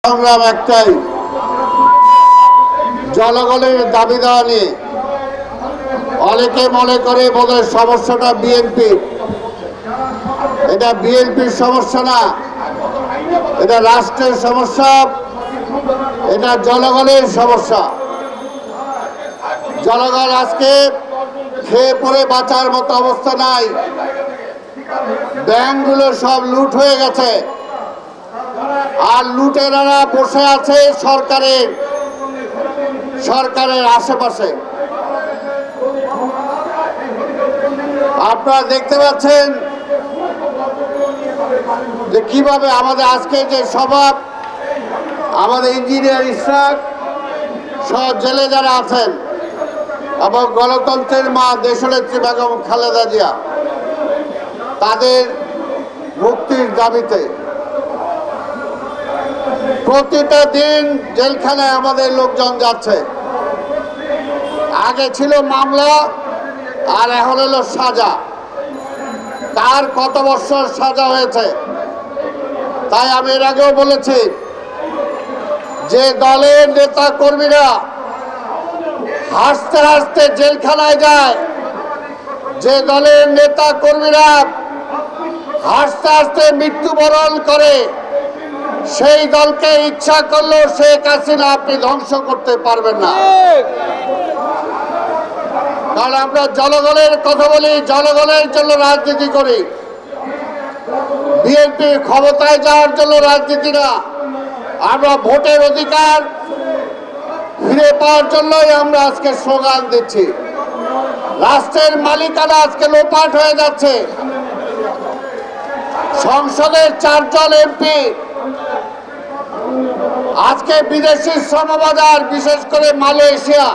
সংগ্রাম একটাই, জনগণের দাবি দেওয়া নিয়ে। অনেকে মনে করে বোধহয় সমস্যাটা বিএনপি। এটা বিএনপির সমস্যা না, এটা রাষ্ট্রের সমস্যা, এটা জনগণের সমস্যা। জনগণ আজকে খেয়ে পড়ে বাঁচার মতো অবস্থা নাই। ব্যাংকগুলো সব লুট হয়ে গেছে, আর লুটেরারা বসে আছে সরকারের আশেপাশে। আপনারা দেখতে পাচ্ছেন যে কিভাবে আমাদের আজকে যে সভা, আমাদের ইঞ্জিনিয়ার ইশরাক সহ জেলে যারা আছেন এবং গণতন্ত্রের মা দেশনেত্রী বেগম খালেদা জিয়া, তাদের মুক্তির দাবিতে প্রতিটা দিন জেলখানায় আমাদের লোকজন যাচ্ছে। আগে ছিল মামলা, আর এখন হলো সাজা। কার কত বছর সাজা হয়েছে? তাই আমি এর আগেও বলেছি যে দলের নেতা কর্মীরা হাসতে হাসতে জেলখানায় যায়, যে দলের নেতা কর্মীরা হাসতে হাসতে মৃত্যুবরণ করে, সেই দলকে ইচ্ছা করলেও শেখ হাসিনা আপনি ধ্বংস করতে পারবেন না। কারণ আমরা জনগণের কথা বলি, জনগণের জন্য রাজনীতি করি। বিএনপির ক্ষমতায় যাওয়ার জন্য রাজনীতি না, আমরা ভোটের অধিকার ফিরে পাওয়ার জন্যই আমরা আজকে স্লোগান দিচ্ছি। রাষ্ট্রের মালিকানা আজকে লোপাট হয়ে যাচ্ছে। সংসদের 4 জন এমপি আজকে বিদেশি শ্রমবাজার, বিশেষ করে মালয়েশিয়া,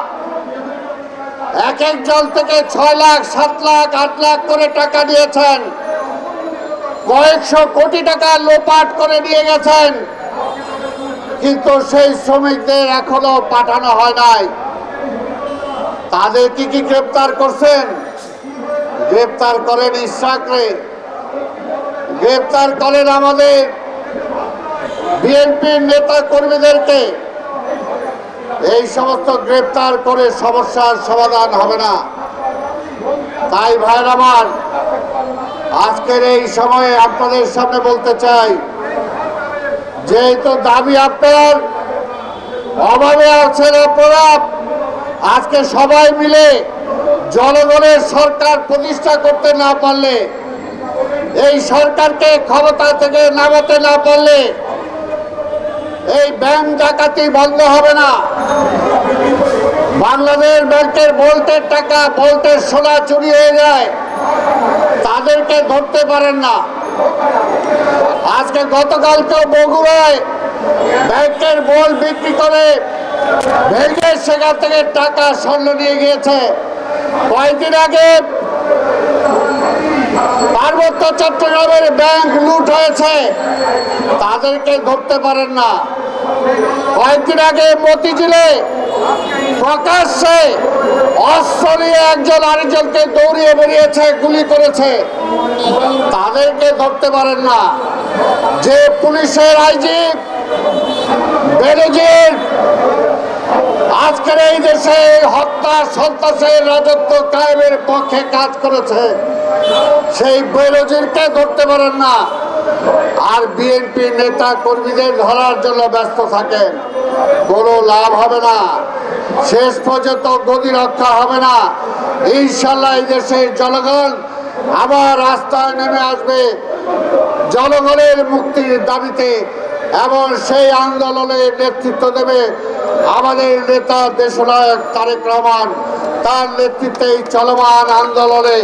এক একজন থেকে 6 লাখ, 7 লাখ, 8 লাখ করে টাকা নিয়েছেন। কয়েকশো কোটি টাকা লোপাট করে নিয়ে গেছেন, কিন্তু সেই শ্রমিকদের এখনো পাঠানো হয় নাই। তাদের কি গ্রেপ্তার করছেন? গ্রেপ্তার করেন ইশরাকরে, গ্রেপ্তার করেন আমাদের বিএনপির নেতা কর্মীদেরকে। এই সমস্ত গ্রেপ্তার করে সমস্যার সমাধান হবে না। তাই ভাইরা আমার, আজকের এই সময়ে আপনাদের সামনে বলতে চাই, যেহেতু দাবি আপনার অভাবে আছেন, আপনারা আজকে সবাই মিলে জনগণের সরকার প্রতিষ্ঠা করতে না পারলে, এই সরকারকে ক্ষমতা থেকে নামাতে না পারলে এই ব্যাংক ডাকাতি বন্ধ হবে না। বাংলাদেশ ব্যাংকের ভোল্টের টাকা, ভোল্টের সোনা চুরি হয়ে যায়, তাদেরকে ধরতে পারেন না। আজকে গতকালকেও বগুড়ায় ব্যাংকের বোল বিক্রি করে ভেঙে সেখান থেকে টাকা, স্বর্ণ নিয়ে গিয়েছে। কয়েকদিন আগে পার্বত্য চট্টগ্রামের ব্যাংক লুট হয়েছে, তাদেরকে ধরতে পারেন না। কয়েকদিন আগে মতিঝিলে প্রকাশ্যে অস্ত্র নিয়ে একজন আরেকজনকে দৌড়িয়ে বেরিয়েছে, গুলি করেছে, তাদেরকে ধরতে পারেন না। যে পুলিশের আইজি বেনজির আজকের এই দেশে হত্যা সন্ত্রাসের রাজত্ব কায়েমের পক্ষে কাজ করেছে, সেই বেনজিরকে ধরতে পারেন না। আর বিএনপি নেতা কর্মীদের ধরার জন্য ব্যস্ত থাকেন, কোনো লাভ হবে না। শেষ পর্যন্ত গদি রক্ষা হবে না। ইনশাল্লাহ এই দেশের জনগণ আবার রাস্তায় নেমে আসবে জনগণের মুক্তির দাবিতে, এবং সেই আন্দোলনের নেতৃত্ব দেবে আমাদের নেতা দেশনায়ক তারেক রহমান। তার নেতৃত্বে এই চলমান আন্দোলনে